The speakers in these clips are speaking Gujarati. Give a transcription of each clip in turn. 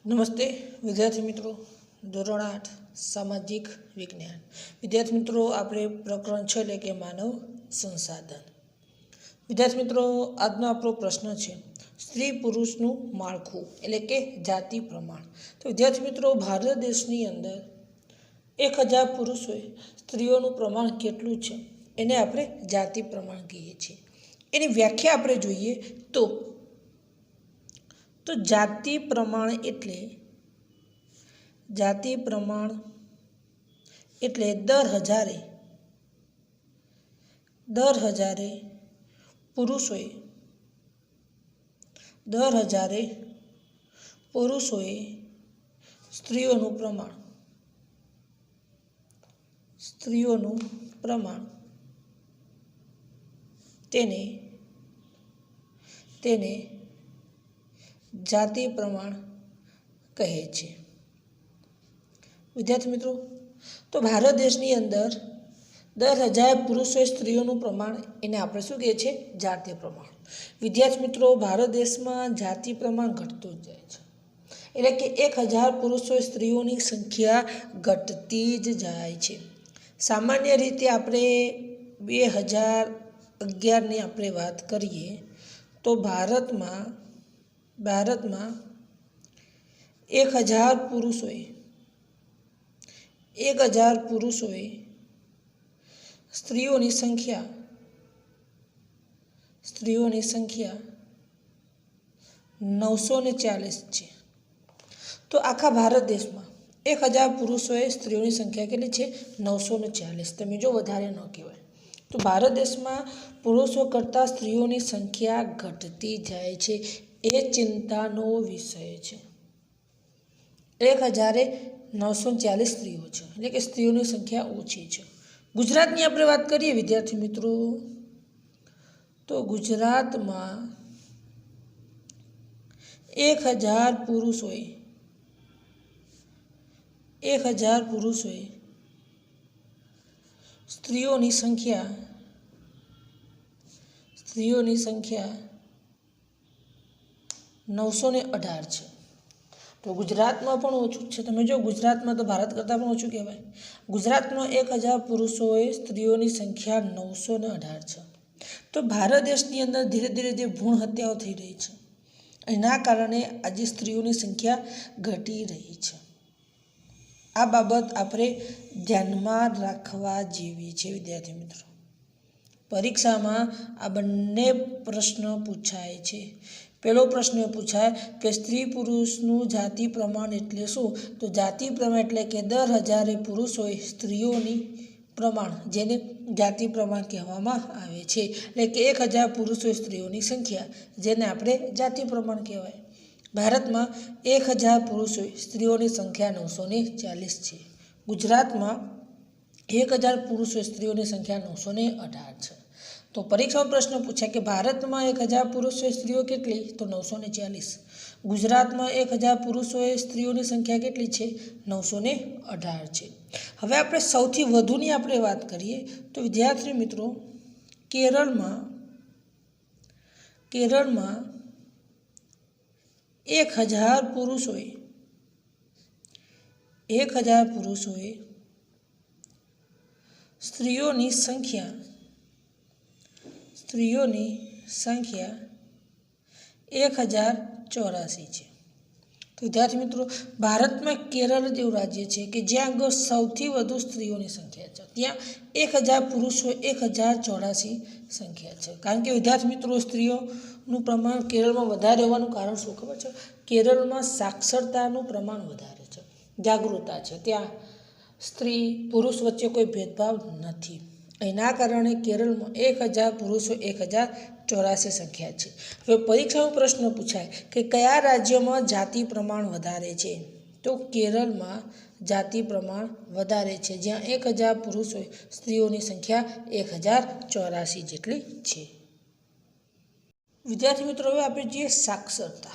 नमस्ते विद्यार्थी मित्रों। धोरण 8 सामाजिक विज्ञान विद्यार्थी मित्रों આપણે પ્રકરણ 6 એટલે કે માનવ સંસાધન। વિદ્યાર્થી મિત્રો આજનો આપણો પ્રશ્ન છે સ્ત્રી પુરુષનું માળખું એટલે કે જાતિ પ્રમાણ। તો વિદ્યાર્થી મિત્રો ભારત દેશની અંદર 1000 પુરુષ હોય સ્ત્રીઓનું પ્રમાણ કેટલું છે એને આપણે જાતિ પ્રમાણ કહીએ છીએ। એની વ્યાખ્યા આપણે જોઈએ તો जाति प्रमाण एटले दर हजारे पुरुषोए स्त्रीओनुं प्रमाण तेने जाति प्रमाण कहे छे। विद्यार्थी मित्रों तो भारत देशनी अंदर 10,000 पुरुषों स्त्रीओनुं प्रमाण एने आपणे शुं कहीए छे जाति प्रमाण। विद्यार्थी मित्रों भारत देश में जाति प्रमाण घटतुं ज जाय छे एटले के 1000 पुरुषों स्त्रीओनी संख्या घटती ज जाय छे। सामान्य रीते आपणे 2011 ની આપણે વાત કરીએ तो भारत में 1000 पुरुषोए स्त्रीओनी संख्या 940 छे। तो आखा भारत देश में 1000 पुरुषोए स्त्रीओनी संख्या केटली छे 940। तमे जो वधारे न कहेवाय। तो भारत देश में पुरुषों करता स्त्रीओनी संख्या घटती जाए छे ए चिंतानो विषय है। 10,940 स्त्रीओ छे एटले के स्त्रीओनी संख्या ओછી छे। गुजरातनी आपणे वात करीए विद्यार्थी मित्रों तो गुजरात में 1000 पुरुषोए स्त्रीओनी संख्या 918 छे। तो गुजरात में पण ओछुं छे। तमे जो गुजरात में तो भारत करता पण ओछुं कहेवाय। गुजरात में 1000 पुरुषोए स्त्रीओनी संख्या 918 छे। तो भारत देशनी अंदर धीरे धीरे जे भ्रूण हत्याओ थई रही छे एना कारणे आज स्त्रीओनी संख्या घटी रही छे। आ बाबत आपणे ध्यानमां राखवा जेवी छे। विद्यार्थी मित्रों परीक्षा में आ बंने प्रश्न पूछाय छे। पहलो प्रश्न पूछाय कि स्त्री पुरुषनु जाति प्रमाण एटले शुं। तो जाति प्रमाण एटले के 10,000 पुरुषोए स्त्रीओनी प्रमाण जेने जाति प्रमाण कहेवामां आवे छे। एटले के 1000 पुरुषोए स्त्रीओनी संख्या जेने आपणे जाति प्रमाण कहेवाय। भारत में 1000 पुरुषोए स्त्रीओनी संख्या 940 छे। गुजरात में 1000 पुरुषोए स्त्रीओनी संख्या 918 छे। तो परीक्षा में प्रश्न पूछा कि भारत में 1000 पुरुषोए स्त्रीओ केटली तो 940। गुजरात में 1000 पुरुषोए स्त्रीओनी संख्या केटली छे 918 छे। हवे आपणे सौथी वधुनी आपणे वात करीए तो विद्यार्थी मित्रों केरल में 1000 पुरुषोए स्त्रीओनी संख्या 1084 है। तो विद्यार्थी मित्रों भारत में केरल जेवुं राज्य है कि ज्यां आगळ सौथी वधु स्त्रीओनी संख्या है त्यां 1000 पुरुषों 1084 संख्या है। कारण के विद्यार्थी मित्रों स्त्रीओनुं प्रमाण केरल में वधारे होवानुं कारण शुं खबर छे। केरल में साक्षरतानुं प्रमाण वधारे छे, जागृतता है, त्यां स्त्री पुरुष वच्चे कोई भेदभाव नहीं। एना कारणे केरल में 1000 पुरुषों 1084 संख्या है। हवे परीक्षा में प्रश्न पूछाय कि कया राज्य में जाति प्रमाण वधारे छे। तो केरल में जाति प्रमाण वधारे छे ज्यां 1000 पुरुषों स्त्रीओनी संख्या 1084 जेटली छे। विद्यार्थी मित्रों हवे आपणे जोईए साक्षरता।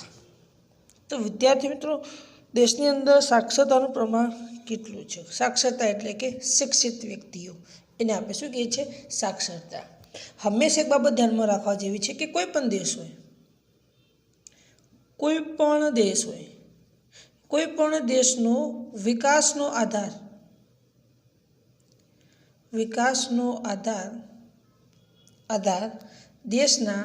तो विद्यार्थी मित्रों देशनी अंदर साक्षरतानुं प्रमाण केटलुं छे। साक्षरता एटले के शिक्षित व्यक्तिओ एने आपणे शुं कहीए छीए साक्षरता। हमेशा एक बाबत ध्यान में राखवा जेवी छे कि कोईपण देश होय કોઈ પણ દેશનો વિકાસનો આધાર દેશના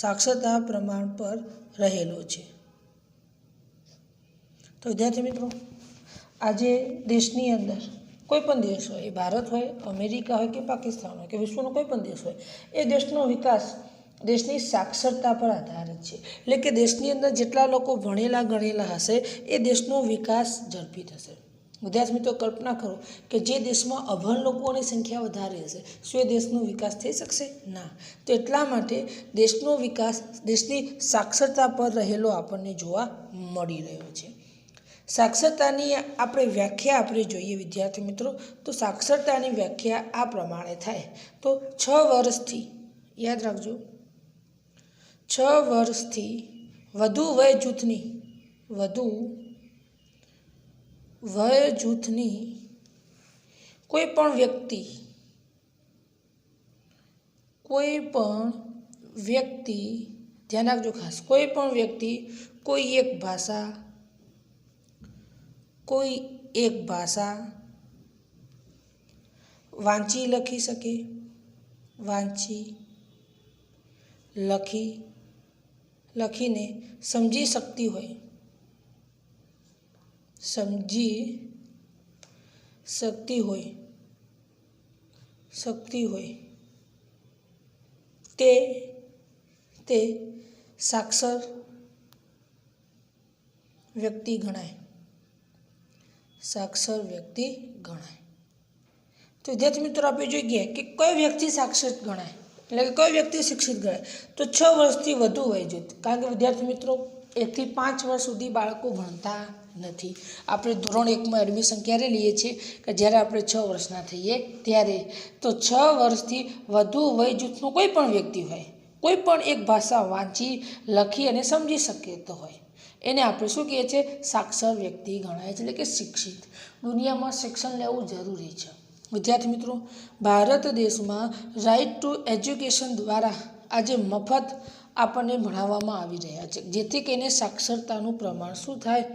સાક્ષરતા પ્રમાણ પર રહેલો છે. તો વિદ્યાર્થી મિત્રો, આજે દેશની અંદર કોઈ પણ દેશ હોય, એ ભારત હોય, અમેરિકા હોય કે પાકિસ્તાન હોય કે વિશ્વનો કોઈ પણ દેશ હોય, એ દેશનો વિકાસ દેશની સાક્ષરતા પર આધારિત છે. એટલે કે દેશની અંદર જેટલા લોકો ભણેલા ગણેલા હશે એ દેશનો વિકાસ ઝડપી થશે. વિદ્યાર્થી મિત્રો, કલ્પના કરો કે જે દેશમાં અભણ લોકોની સંખ્યા વધારે હશે, શું એ દેશનો વિકાસ થઈ શકશે? ના. તો એટલા માટે દેશનો વિકાસ દેશની સાક્ષરતા પર રહેલો આપણને જોવા મળી રહ્યો છે. સાક્ષરતાની વ્યાખ્યા જોઈએ વિદ્યાર્થી મિત્રો, તો સાક્ષરતાની વ્યાખ્યા આ પ્રમાણે થાય. તો 6 વર્ષથી, યાદ રાખજો, 6 વર્ષથી વધુ વય જૂથની કોઈ પણ વ્યક્તિ, ધ્યાન રાખજો ખાસ, કોઈ પણ વ્યક્તિ કોઈ એક ભાષા વાંચી લખીને સમજી શકતી હોય તે સાક્ષર વ્યક્તિ ગણાય. તો વિદ્યાર્થી મિત્રો, આપણે જોઈ ગયા કે કઈ વ્યક્તિ સાક્ષર ગણાય, એટલે કે કઈ વ્યક્તિ શિક્ષિત ગણાય. તો 6 વર્ષથી વધુ વય જૂથ, કારણ કે વિદ્યાર્થી મિત્રો 1 થી 5 વર્ષ સુધી બાળકો ભણતા નથી. આપણે ધોરણ 1માં એડમિશન ક્યારે લઈએ છીએ? કે જ્યારે આપણે 6 વર્ષના થઈએ ત્યારે. તો 6 વર્ષથી વધુ વય જૂથનો કોઈ પણ વ્યક્તિ હોય, કોઈ પણ એક ભાષા વાંચી લખી અને સમજી શકે તો હોય, એને આપણે શું કહીએ છીએ? સાક્ષર વ્યક્તિ ગણાય છે, એટલે કે શિક્ષિત. દુનિયામાં શિક્ષણ લેવું જરૂરી છે. વિદ્યાર્થી મિત્રો, ભારત દેશમાં રાઇટ ટુ એજ્યુકેશન દ્વારા આજે મફત આપણને ભણાવવામાં આવી રહ્યા છે, જેથી કરીને સાક્ષરતાનું પ્રમાણ શું થાય?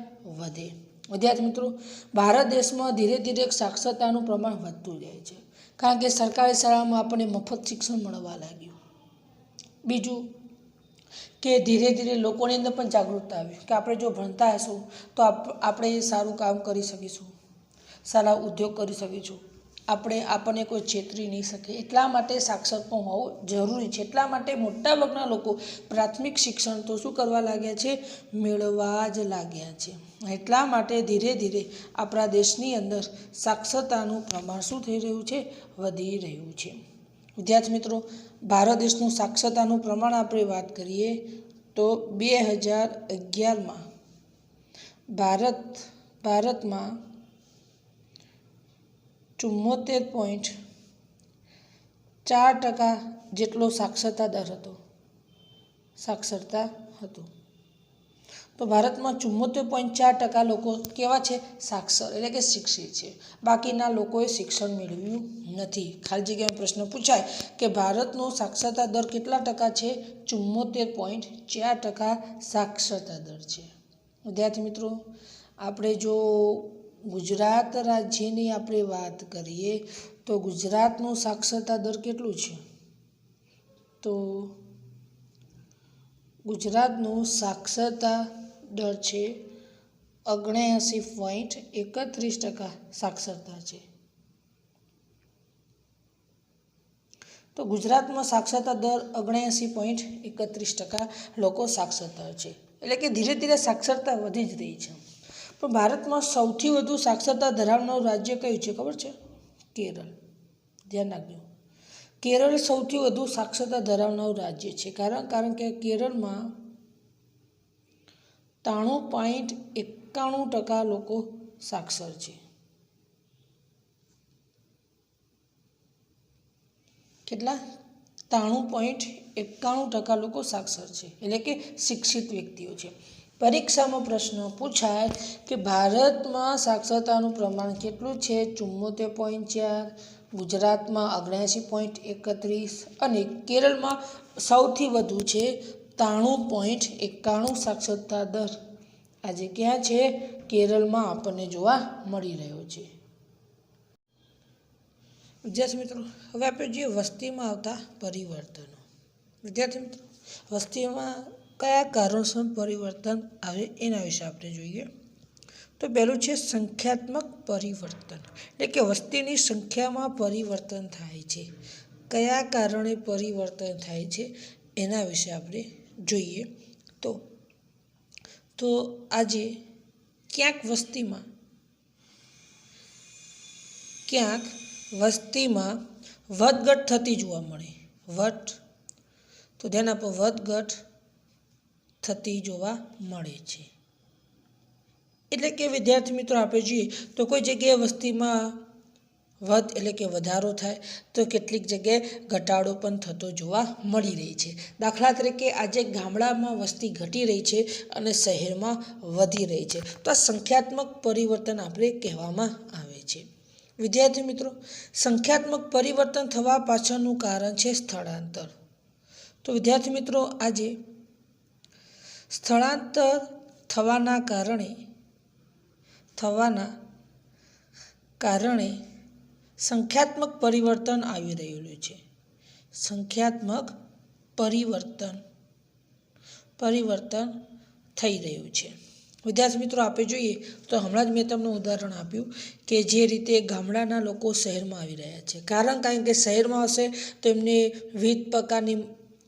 વધે. વિદ્યાર્થી મિત્રો, ભારત દેશમાં ધીરે ધીરે સાક્ષરતાનું પ્રમાણ વધતું જાય છે, કારણ કે સરકારી શાળામાં આપણને મફત શિક્ષણ મળવા લાગ્યું. બીજું કે ધીરે ધીરે લોકોની અંદર પણ જાગૃતતા આવી કે આપણે જો ભણતા હશું તો આપણે સારું કામ કરી શકીશું, સારા ઉદ્યોગ કરી શકીશું, આપણને કોઈ છેતરી નહીં શકે. એટલા માટે સાક્ષર પણ હોવું જરૂરી છે. એટલા માટે મોટાભાગના લોકો પ્રાથમિક શિક્ષણ તો શું કરવા લાગ્યા છે? મેળવવા જ લાગ્યા છે. એટલા માટે ધીરે ધીરે આપણા દેશની અંદર સાક્ષરતાનું પ્રમાણ શું થઈ રહ્યું છે? વધી રહ્યું છે. વિદ્યાર્થી મિત્રો, ભારત દેશનું સાક્ષરતાનું પ્રમાણ આપણે વાત કરીએ તો 2011માં ભારતમાં 74.4% જેટલો સાક્ષરતા હતો. તો ભારતમાં 74.4% લોકો કેવા છે? સાક્ષર, એટલે કે શિક્ષિત છે. બાકીના લોકોએ શિક્ષણ મેળવ્યું નથી. ખાલી જગ્યામાં પ્રશ્ન પૂછાય કે ભારતનો સાક્ષરતા દર કેટલા ટકા છે? 74.4% સાક્ષરતા દર છે. વિદ્યાર્થી મિત્રો, આપણે જો ગુજરાત રાજ્યની આપણે વાત કરીએ તો ગુજરાતનું સાક્ષરતા દર કેટલું છે? તો ગુજરાતનું સાક્ષરતા દર છે 79.31% સાક્ષરતા છે. તો ગુજરાતમાં સાક્ષરતા દર 79.31% લોકો સાક્ષરતા છે, એટલે કે ધીરે ધીરે સાક્ષરતા વધી જ રહી છે. પણ ભારતમાં સૌથી વધુ સાક્ષરતા ધરાવનારું રાજ્ય કયું છે? ખબર છે? કેરળ. ધ્યાન રાખજો, કેરળ સૌથી વધુ સાક્ષરતા ધરાવનારું રાજ્ય છે. કારણ કે કેરળમાં 93.91% લોકો સાક્ષર છે. કેટલા? 93.91% લોકો સાક્ષર છે, એટલે કે શિક્ષિત વ્યક્તિઓ છે. પરીક્ષામાં પ્રશ્ન પૂછાય કે ભારતમાં સાક્ષરતાનું પ્રમાણ કેટલું છે? 74.4, ગુજરાતમાં 79.31 અને કેરળમાં સૌથી વધુ છે 93.91 સાક્ષરતા દર આજે ક્યાં છે? કેરળમાં આપણને જોવા મળી રહ્યો છે. વિદ્યાર્થી મિત્રો, હવે આપણે જોઈએ વસ્તીમાં આવતા પરિવર્તનો. વિદ્યાર્થી મિત્રો, વસ્તીમાં કયા કારણોસર પરિવર્તન આવે એના વિશે આપણે જોઈએ. તો પહેલું છે સંખ્યાત્મક પરિવર્તન, એટલે કે વસ્તીની સંખ્યામાં પરિવર્તન થાય છે. કયા કારણે પરિવર્તન થાય છે એના વિશે આપણે જોઈએ. તો આજે ક્યાંક વસ્તીમાં વધઘટ થતી જોવા મળે. તો ધ્યાન આપો, વધઘટ થતી જોવા મળે છે. એટલે કે વિદ્યાર્થી મિત્રો આપણે જોઈએ તો કોઈ જગ્યાએ વસ્તીમાં એટલે કે વધારો થાય તો કેટલીક જગ્યાએ ઘટાડો પણ થતો જોવા મળી રહી છે. દાખલા તરીકે આજે ગામડામાં વસ્તી ઘટી રહી છે અને શહેરમાં વધી રહી છે. તો આ સંખ્યાત્મક પરિવર્તન આપણે કહેવામાં આવે છે. વિદ્યાર્થી મિત્રો, સંખ્યાત્મક પરિવર્તન થવા પાછળનું કારણ છે સ્થળાંતર. તો વિદ્યાર્થી મિત્રો, આજે સ્થળાંતર થવાના કારણે સંખ્યાત્મક પરિવર્તન આવી રહેલું છે. સંખ્યાત્મક પરિવર્તન થઈ રહ્યું છે. વિદ્યાર્થી મિત્રો આપણે જોઈએ તો હમણાં જ મેં તમને ઉદાહરણ આપ્યું કે જે રીતે ગામડાના લોકો શહેરમાં આવી રહ્યા છે. કારણ કે શહેરમાં હશે તો એમને વિવિધ પ્રકારની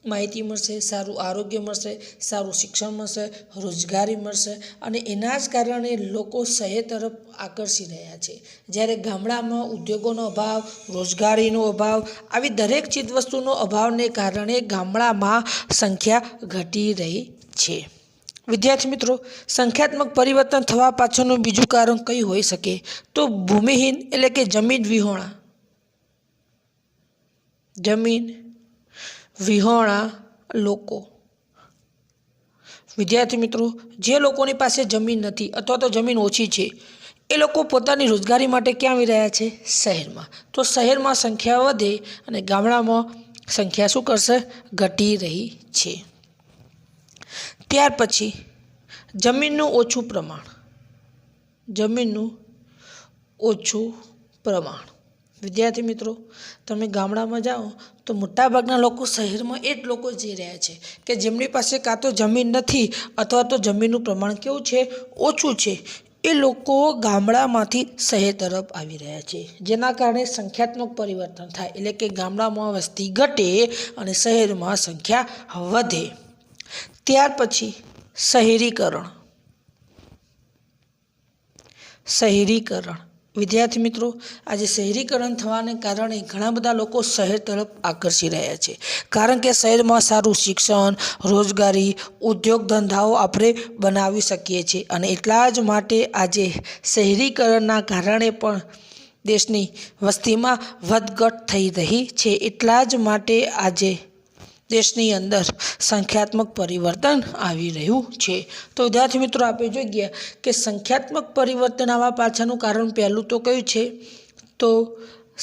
માહિતી મળશે, સારું આરોગ્ય મળશે, સારું શિક્ષણ મળશે, રોજગારી મળશે અને એના જ કારણે લોકો શહેર તરફ આકર્ષી રહ્યા છે. જ્યારે ગામડામાં ઉદ્યોગોનો અભાવ, રોજગારીનો અભાવ, આવી દરેક ચીજવસ્તુનો અભાવને કારણે ગામડામાં સંખ્યા ઘટી રહી છે. વિદ્યાર્થી મિત્રો, સંખ્યાત્મક પરિવર્તન થવા પાછળનું બીજું કારણ કયું હોઈ શકે? તો ભૂમિહીન એટલે કે જમીન વિહોણા લોકો. વિદ્યાર્થી મિત્રો, જે લોકોની પાસે જમીન નથી અથવા તો જમીન ઓછી છે એ લોકો પોતાની રોજગારી માટે ક્યાં આવી રહ્યા છે? શહેરમાં. તો શહેરમાં સંખ્યા વધે અને ગામડામાં સંખ્યા શું કરશે? ઘટી રહી છે. ત્યાર પછી જમીનનું ઓછું પ્રમાણ. વિદ્યાર્થી મિત્રો, તમે ગામડામાં જાઓ તો મોટાભાગના લોકો શહેરમાં એ જ લોકો જઈ રહ્યા છે કે જેમની પાસે કાં તો જમીન નથી અથવા તો જમીનનું પ્રમાણ કેવું છે? ઓછું છે. એ લોકો ગામડામાંથી શહેર તરફ આવી રહ્યા છે, જેના કારણે સંખ્યાત્મક પરિવર્તન થાય, એટલે કે ગામડામાં વસ્તી ઘટે અને શહેરમાં સંખ્યા વધે. ત્યાર પછી શહેરીકરણ. વિદ્યાર્થી મિત્રો, આજે શહેરીકરણ થવાને કારણે ઘણા બધા લોકો શહેર તરફ આકર્ષી રહ્યા છે. કારણ કે શહેરમાં સારું શિક્ષણ, રોજગારી, ઉદ્યોગ ધંધાઓ આપણે બનાવી શકીએ છીએ અને એટલા જ માટે આજે શહેરીકરણના કારણે પણ દેશની વસ્તીમાં વધઘટ થઈ રહી છે. એટલા જ માટે આજે દેશની અંદર સંખ્યાત્મક પરિવર્તન આવી રહ્યું છે. તો વિદ્યાર્થી મિત્રો આપણે જોઈ ગયા કે સંખ્યાત્મક પરિવર્તન આવવા પાછળનું કારણ પહેલું તો કયું છે? તો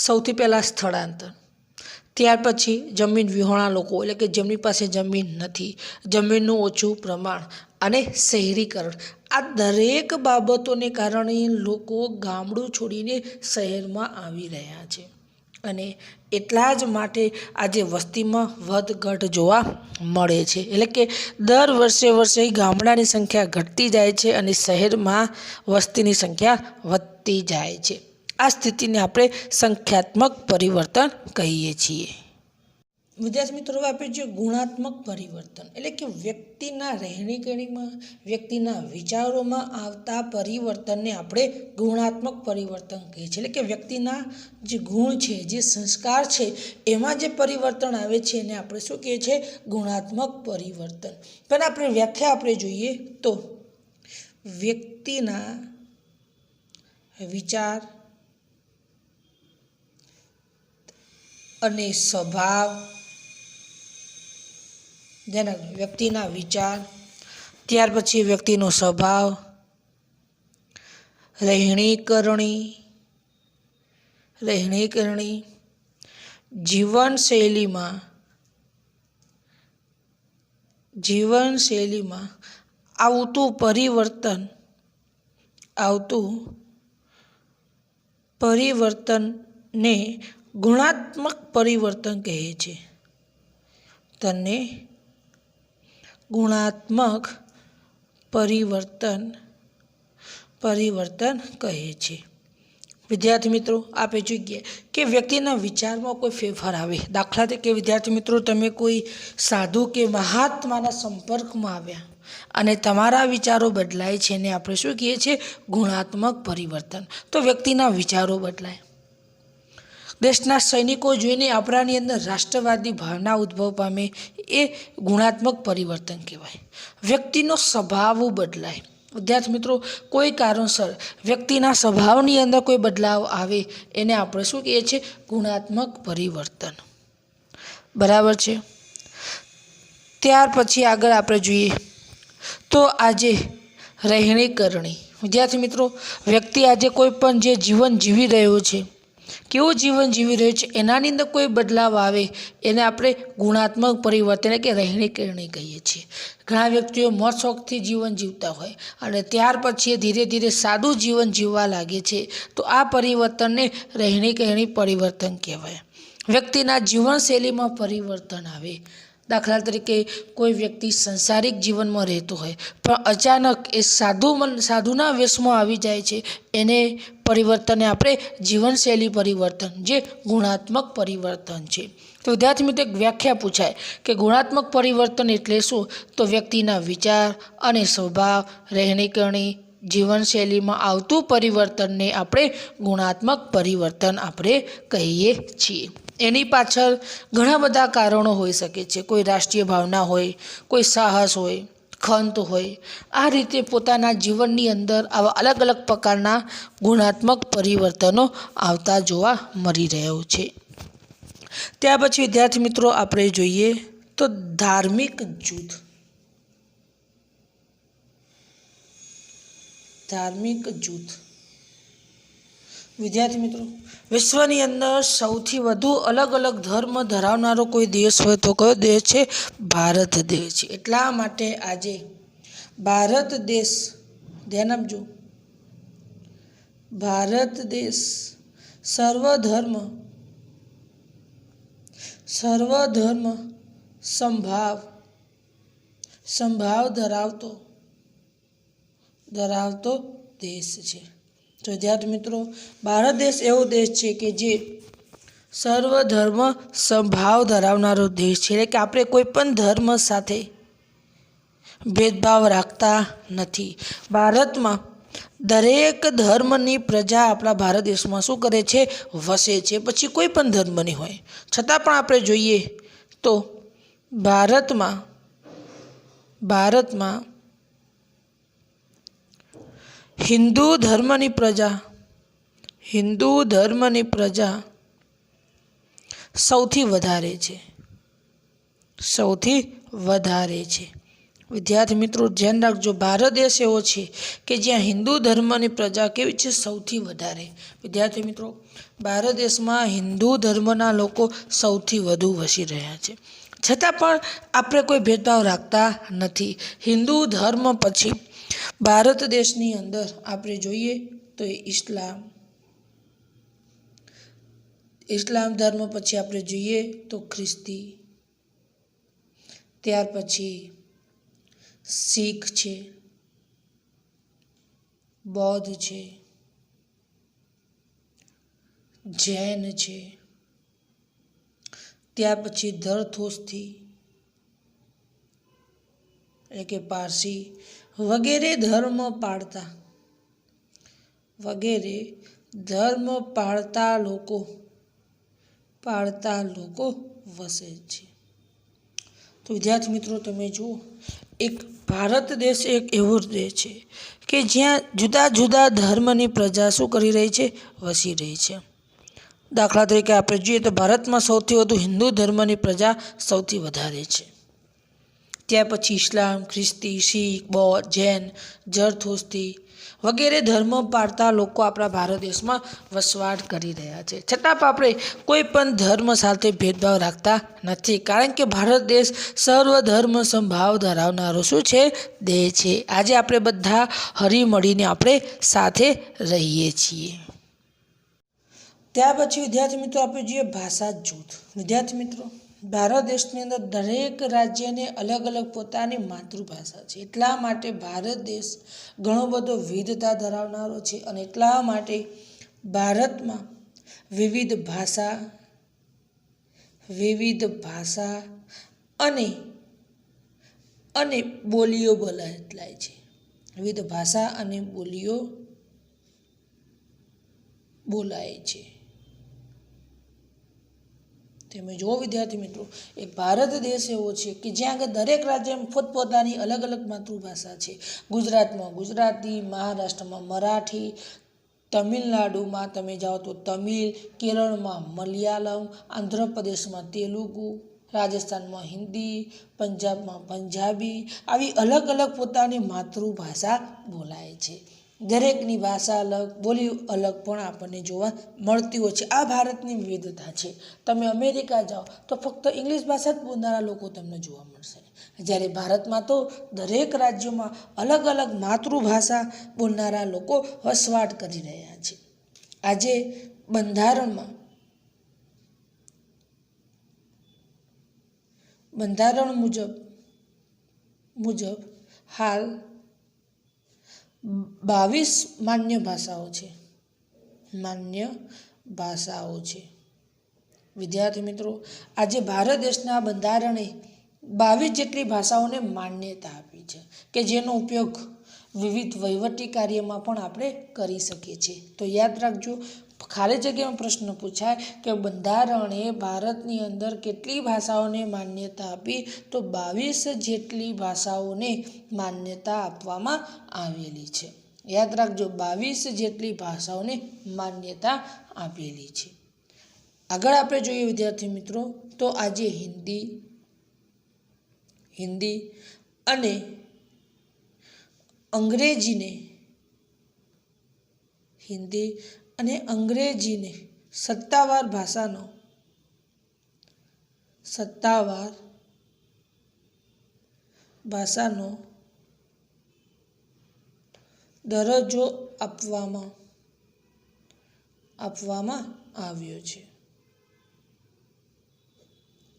સૌથી પહેલાં સ્થળાંતર. ત્યાર પછી જમીન વિહોણા લોકો, એટલે કે જેમની પાસે જમીન નથી, જમીનનું ઓછું પ્રમાણ અને શહેરીકરણ. આ દરેક બાબતોને કારણે લોકો ગામડું છોડીને શહેરમાં આવી રહ્યા છે અને એટલા જ માટે આજે વસ્તીમાં વધઘટ જોવા મળે છે. એટલે કે દર વર્ષે ગામડાની સંખ્યા ઘટતી જાય છે અને શહેરમાં વસ્તીની સંખ્યા વધતી જાય છે. આ સ્થિતિને આપણે સંખ્યાત્મક પરિવર્તન કહીએ છીએ. વિદ્યાર્થી મિત્રો, હવે આપણે જે ગુણાત્મક પરિવર્તન એટલે કે વ્યક્તિના રહેણીકરણીમાં, વ્યક્તિના વિચારોમાં આવતા પરિવર્તનને આપણે ગુણાત્મક પરિવર્તન કહીએ છીએ. એટલે કે વ્યક્તિના જે ગુણ છે, જે સંસ્કાર છે, એમાં જે પરિવર્તન આવે છે એને આપણે શું કહીએ છીએ? ગુણાત્મક પરિવર્તન. પણ આપણે વ્યાખ્યા આપણે જોઈએ તો વ્યક્તિના વિચાર અને સ્વભાવ, વ્યક્તિના વિચાર ત્યાર પછી વ્યક્તિનો સ્વભાવ, રહેણી કરણી, જીવનશૈલીમાં આવતું પરિવર્તનને ગુણાત્મક પરિવર્તન કહે છે. તેને ગુણાત્મક પરિવર્તન કહે છે. વિદ્યાર્થી મિત્રો, આપણે જોઈએ કે વ્યક્તિના વિચારમાં કોઈ ફેરફાર આવે. દાખલા તરીકે વિદ્યાર્થી મિત્રો, તમે કોઈ સાધુ કે મહાત્માના સંપર્કમાં આવ્યા અને તમારા વિચારો બદલાય છે ને આપણે શું કહીએ છીએ? ગુણાત્મક પરિવર્તન. તો વ્યક્તિના વિચારો બદલાય. દેશના સૈનિકો જોઈને આપણાની અંદર રાષ્ટ્રવાદી ભાવના ઉદ્ભવ પામે, એ ગુણાત્મક પરિવર્તન કહેવાય. વ્યક્તિનો સ્વભાવ બદલાય. વિદ્યાર્થી મિત્રો, કોઈ કારણસર વ્યક્તિના સ્વભાવની અંદર કોઈ બદલાવ આવે એને આપણે શું કહીએ છીએ? ગુણાત્મક પરિવર્તન. બરાબર છે. ત્યાર પછી આગળ આપણે જોઈએ તો આજે રહેણી કરણી. વિદ્યાર્થી મિત્રો, વ્યક્તિ આજે કોઈ પણ જે જીવન જીવી રહ્યો છે, કેવું જીવન જીવી રહ્યું છે, એનાની અંદર કોઈ બદલાવ આવે એને આપણે ગુણાત્મક પરિવર્તન કે રહેણી કરણી કહીએ છીએ. ઘણા વ્યક્તિઓ મોજ શોખથી જીવન જીવતા હોય અને ત્યાર પછી ધીરે ધીરે સાદું જીવન જીવવા લાગે છે, તો આ પરિવર્તનને રહેણી કરણી પરિવર્તન કહેવાય. વ્યક્તિના જીવનશૈલીમાં પરિવર્તન આવે. દાખલા તરીકે કોઈ વ્યક્તિ સંસારિક જીવનમાં રહેતો હોય પણ અચાનક એ સાધુના વેશમાં આવી જાય છે, એને પરિવર્તનને આપણે જીવનશૈલી પરિવર્તન, જે ગુણાત્મક પરિવર્તન છે. તો વિદ્યાર્થી મિત્રો, એક વ્યાખ્યા પૂછાય કે ગુણાત્મક પરિવર્તન એટલે શું? તો વ્યક્તિના વિચાર અને સ્વભાવ, રહેણી કરણી, જીવનશૈલીમાં આવતું પરિવર્તનને આપણે ગુણાત્મક પરિવર્તન આપણે કહીએ છીએ. એની પાછળ ઘણા બધા કારણો હોઈ શકે છે. કોઈ રાષ્ટ્રીય ભાવના હોય, કોઈ સાહસ હોય, ખંત હોય. આ રીતે પોતાના જીવનની અંદર આવા અલગ અલગ પ્રકારના ગુણાત્મક પરિવર્તનો આવતા જોવા મળી રહ્યો છે. ત્યાર પછી વિદ્યાર્થી મિત્રો, આપણે જોઈએ તો ધાર્મિક જૂથ. વિદ્યાર્થી મિત્રો, વિશ્વની અંદર સૌથી વધુ અલગ અલગ ધર્મ ધરાવનારો કોઈ દેશ હોય તો કયો દેશ છે? ભારત દેશ છે. એટલા માટે આજે ભારત દેશ, ધ્યાન આપજો, ભારત દેશ સર્વધર્મ સંભાવ ધરાવતો દેશ છે. તો વિદ્યાર્થી મિત્રો, ભારત દેશ એવો દેશ છે કે જે સર્વધર્મ સંભાવ ધરાવનારો દેશ છે. એટલે કે આપણે કોઈ પણ ધર્મ સાથે ભેદભાવ રાખતા નથી. ભારતમાં દરેક ધર્મની પ્રજા આપણા ભારત દેશમાં શું કરે છે? વસે છે. પછી કોઈ પણ ધર્મની હોય છતાં પણ આપણે જોઈએ તો ભારતમાં હિન્દુ ધર્મની પ્રજા સૌથી વધારે છે. વિદ્યાર્થી મિત્રો, ધ્યાન રાખજો, ભારત દેશ એવો છે કે જ્યાં હિન્દુ ધર્મની પ્રજા કેવી છે? સૌથી વધારે. વિદ્યાર્થી મિત્રો, ભારત દેશમાં હિન્દુ ધર્મના લોકો સૌથી વધુ વસી રહ્યા છે. છતાં પણ આપણે કોઈ ભેદભાવ રાખતા નથી. હિન્દુ ધર્મ પછી ભારત દેશની અંદર આપણે જોઈએ તો ઇસ્લામ ધર્મ, પછી આપણે જોઈએ તો ખ્રિસ્તી, ત્યાર પછી શીખ છે, બૌદ્ધ છે, જૈન છે, ત્યાર પછી ધરથોસ્તી એટલે કે પારસી વગેરે ધર્મ પાળતા લોકો વસે છે. તો વિદ્યાર્થી મિત્રો, તમે જુઓ, એક ભારત દેશ એક એવો દેશ છે કે જ્યાં જુદા જુદા ધર્મની પ્રજા શું કરી રહી છે? વસી રહી છે. દાખલા તરીકે આપણે જોઈએ તો ભારતમાં સૌથી વધુ હિન્દુ ધર્મની પ્રજા સૌથી વધારે છે. ત્યાર પછી ઇસ્લામ, ખ્રિસ્તી, શીખ, બૌદ્ધ, જૈન, જરથુસ્તી વગેરે ધર્મ પાળતા લોકો આપણા ભારત દેશમાં વસવાટ કરી રહ્યા છે. છતાં પણ આપણે કોઈ પણ ધર્મ સાથે ભેદભાવ રાખતા નથી, કારણ કે ભારત દેશ સર્વ ધર્મ સમભાવ ધરાવનારો શું છે? દેશ છે. આજે આપણે બધા હળી મળીને આપણે સાથે રહીએ છીએ. ત્યાર પછી વિદ્યાર્થી મિત્રો આપણે જોઈએ ભાષા જૂથ. વિદ્યાર્થી મિત્રો, ભારત દેશની અંદર દરેક રાજ્યને અલગ અલગ પોતાની માતૃભાષા છે. એટલા માટે ભારત દેશ ઘણો બધો વિવિધતા ધરાવનારો છે અને એટલા માટે ભારતમાં વિવિધ ભાષા અને બોલીઓ બોલાય છે. વિવિધ ભાષા અને બોલીઓ બોલાય છે. તમે જુઓ વિદ્યાર્થી મિત્રો, એક ભારત દેશ એવો છે કે જ્યાં આગળ દરેક રાજ્યમાં પોતપોતાની અલગ અલગ માતૃભાષા છે. ગુજરાતમાં ગુજરાતી, મહારાષ્ટ્રમાં મરાઠી, તમિલનાડુમાં તમે જાઓ તો તમિલ, કેરળમાં મલયાલમ, આંધ્રપ્રદેશમાં તેલુગુ, રાજસ્થાનમાં હિન્દી, પંજાબમાં પંજાબી, આવી અલગ અલગ પોતાની માતૃભાષા બોલાય છે. દરેકની ભાષા અલગ, બોલી અલગ પણ આપણને જોવા મળતી હોય છે. આ ભારતની વિવિધતા છે. તમે અમેરિકા જાઓ તો ફક્ત ઇંગ્લિશ ભાષા જ બોલનારા લોકો તમને જોવા મળશે, જ્યારે ભારતમાં તો દરેક રાજ્યોમાં અલગ અલગ માતૃભાષા બોલનારા લોકો વસવાટ કરી રહ્યા છે. આજે બંધારણ મુજબ હાલ 22 માન્ય ભાષાઓ છે. વિદ્યાર્થી મિત્રો, આજે ભારત દેશના બંધારણે 22 જેટલી ભાષાઓને માન્યતા આપી છે કે જેનો ઉપયોગ વિવિધ વહીવટી કાર્યમાં પણ આપણે કરી શકીએ છીએ. તો યાદ રાખજો, ખાલી જગ્યામાં પ્રશ્ન પૂછાય કે બંધારણે ભારતની અંદર કેટલી ભાષાઓને માન્યતા આપી, તો 22 જેટલી ભાષાઓને માન્યતા આપવામાં આવેલી છે. યાદ રાખજો, 22 જેટલી ભાષાઓને માન્યતા આપેલી છે. આગળ આપણે જોઈએ વિદ્યાર્થી મિત્રો, તો આજે હિન્દી અને અંગ્રેજીને સત્તાવાર ભાષાનો દરજ્જો આપવામાં આવ્યો છે.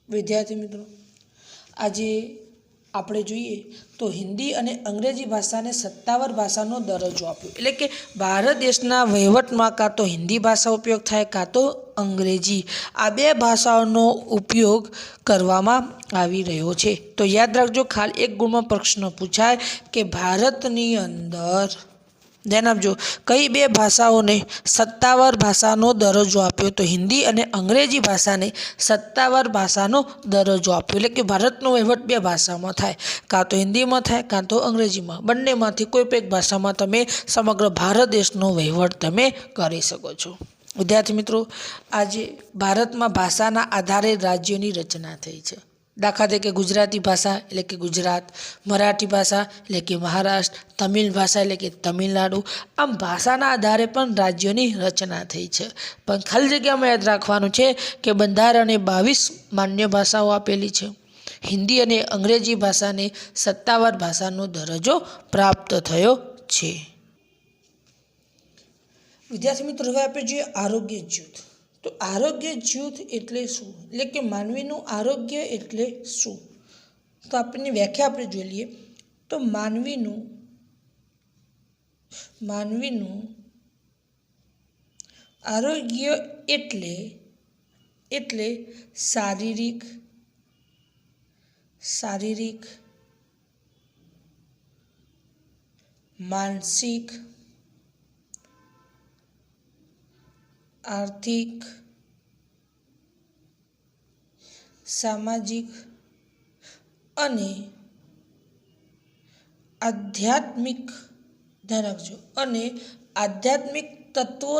વિદ્યાર્થી મિત્રો, આજે આપણે જોઈએ તો હિન્દી અને અંગ્રેજી ભાષાને સત્તાવાર ભાષાનો દરજ્જો આપ્યો, એટલે કે ભારત દેશના વહીવટમાં કાં તો હિન્દી ભાષા ઉપયોગ થાય કાં તો અંગ્રેજી, આ બે ભાષાઓનો ઉપયોગ કરવામાં આવી રહ્યો છે. તો યાદ રાખજો, ખાલી એક ગુણમાં પ્રશ્ન પૂછાય કે ભારતની અંદર ધ્યાન આપજો, કઈ બે ભાષાઓને સત્તાવાર ભાષાનો દરજ્જો આપ્યો? તો હિન્દી અને અંગ્રેજી ભાષાને સત્તાવાર ભાષાનો દરજ્જો આપ્યો. એટલે કે ભારતનો વહીવટ બે ભાષામાં થાય, કાં તો હિન્દીમાં થાય કાં તો અંગ્રેજીમાં. બંનેમાંથી કોઈ પણ એક ભાષામાં તમે સમગ્ર ભારત દેશનો વહીવટ તમે કરી શકો છો. વિદ્યાર્થી મિત્રો, આજે ભારતમાં ભાષાના આધારે રાજ્યોની રચના થઈ છે. દાખલા તરીકે ગુજરાતી ભાષા એટલે કે ગુજરાત, મરાઠી ભાષા એટલે કે મહારાષ્ટ્ર, તમિલ ભાષા એટલે કે તમિલનાડુ. આમ ભાષાના આધારે પણ રાજ્યોની રચના થઈ છે. પણ ખાલી જગ્યામાં યાદ રાખવાનું છે કે બંધારણે 22 માન્ય ભાષાઓ આપેલી છે. હિન્દી અને અંગ્રેજી ભાષાને સત્તાવાર ભાષાનો દરજ્જો પ્રાપ્ત થયો છે. વિદ્યાર્થી મિત્રો, હવે આપણે જોઈએ આરોગ્ય જૂથ. તો આરોગ્ય જૂથ એટલે શું? એટલે કે માનવીનું આરોગ્ય એટલે શું? તો આપણને વ્યાખ્યા આપણે જોઈ લઈએ. તો માનવીનું આરોગ્ય એટલે શારીરિક, માનસિક, આર્થિક, સામાજિક અને આધ્યાત્મિક, ધ્યાન રાખજો, અને આધ્યાત્મિક તત્વો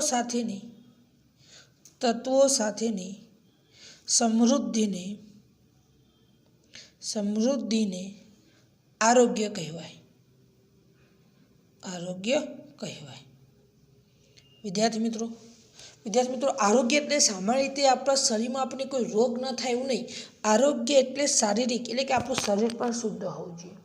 સાથેની સમૃદ્ધિને આરોગ્ય કહેવાય. આરોગ્ય કહેવાય. વિદ્યાર્થી મિત્રો, આરોગ્ય એટલે સામાન્ય રીતે આપણા શરીરમાં આપણને કોઈ રોગ ન થાય એવું નહીં. આરોગ્ય એટલે શારીરિક, એટલે કે આપણું શરીર પણ શુદ્ધ હોવું જોઈએ,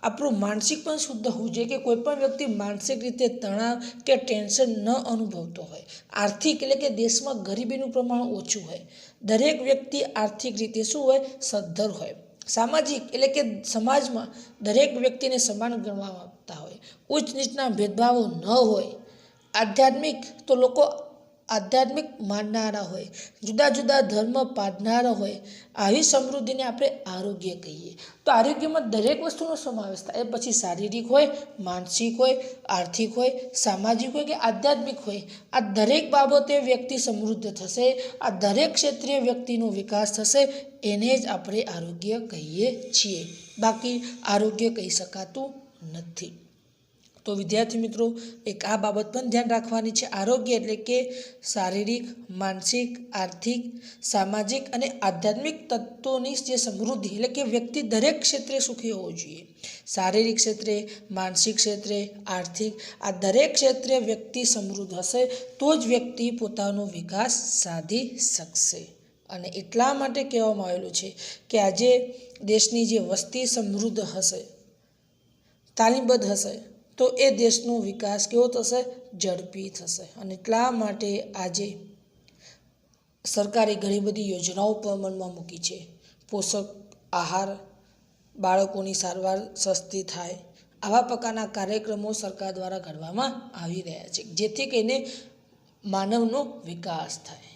આપણું માનસિક પણ શુદ્ધ હોવું જોઈએ, કે કોઈ પણ વ્યક્તિ માનસિક રીતે તણાવ કે ટેન્શન ન અનુભવતો હોય. આર્થિક એટલે કે દેશમાં ગરીબીનું પ્રમાણ ઓછું હોય. દરેક વ્યક્તિ આર્થિક રીતે શું હોય? સદ્ધર હોય. સામાજિક એટલે કે સમાજમાં દરેક વ્યક્તિને સમાન ગણવામાં આવતા હોય. ઉચ્ચ નીચના ભેદભાવો ન હોય. આધ્યાત્મિક તો લોકો આધ્યાત્મિક માનનારા હોય, જુદા જુદા ધર્મ પાળનારા હોય. આવી સમૃદ્ધિને આપણે આરોગ્ય કહીએ. તો આરોગ્યમાં દરેક વસ્તુનો સમાવેશ થાય. એ પછી શારીરિક હોય, માનસિક હોય, આર્થિક હોય, સામાજિક હોય કે આધ્યાત્મિક હોય. આ દરેક બાબતે વ્યક્તિ સમૃદ્ધ થશે. આ દરેક ક્ષેત્રે વ્યક્તિનો વિકાસ થશે. એને જ આપણે આરોગ્ય કહીએ છીએ. બાકી આરોગ્ય કહી શકાતું નથી. તો વિદ્યાર્થી મિત્રો, એક આ બાબત પણ ધ્યાન રાખવાની છે. આરોગ્ય એટલે કે શારીરિક, માનસિક, આર્થિક, સામાજિક અને આધ્યાત્મિક તત્વોની જે સમૃદ્ધિ, એટલે કે વ્યક્તિ દરેક ક્ષેત્રે સુખી હોવો જોઈએ. શારીરિક ક્ષેત્રે, માનસિક ક્ષેત્રે, આર્થિક, આ દરેક ક્ષેત્રે વ્યક્તિ સમૃદ્ધ હશે તો જ વ્યક્તિ પોતાનો વિકાસ સાધી શકશે. અને એટલા માટે કહેવામાં આવેલું છે કે આજે દેશની જે વસ્તી સમૃદ્ધ હશે, તાલીમબદ્ધ હશે, તો એ દેશનો વિકાસ કેવો થશે? ઝડપી થશે. અને એટલા માટે આજે સરકારે ઘણી બધી યોજનાઓ પણ અમલમાં મૂકી છે. પોષક આહાર, બાળકોની સારવાર સસ્તી થાય, આવા પ્રકારના કાર્યક્રમો સરકાર દ્વારા ઘડવામાં આવી રહ્યા છે, જેથી કરીને માનવનો વિકાસ થાય.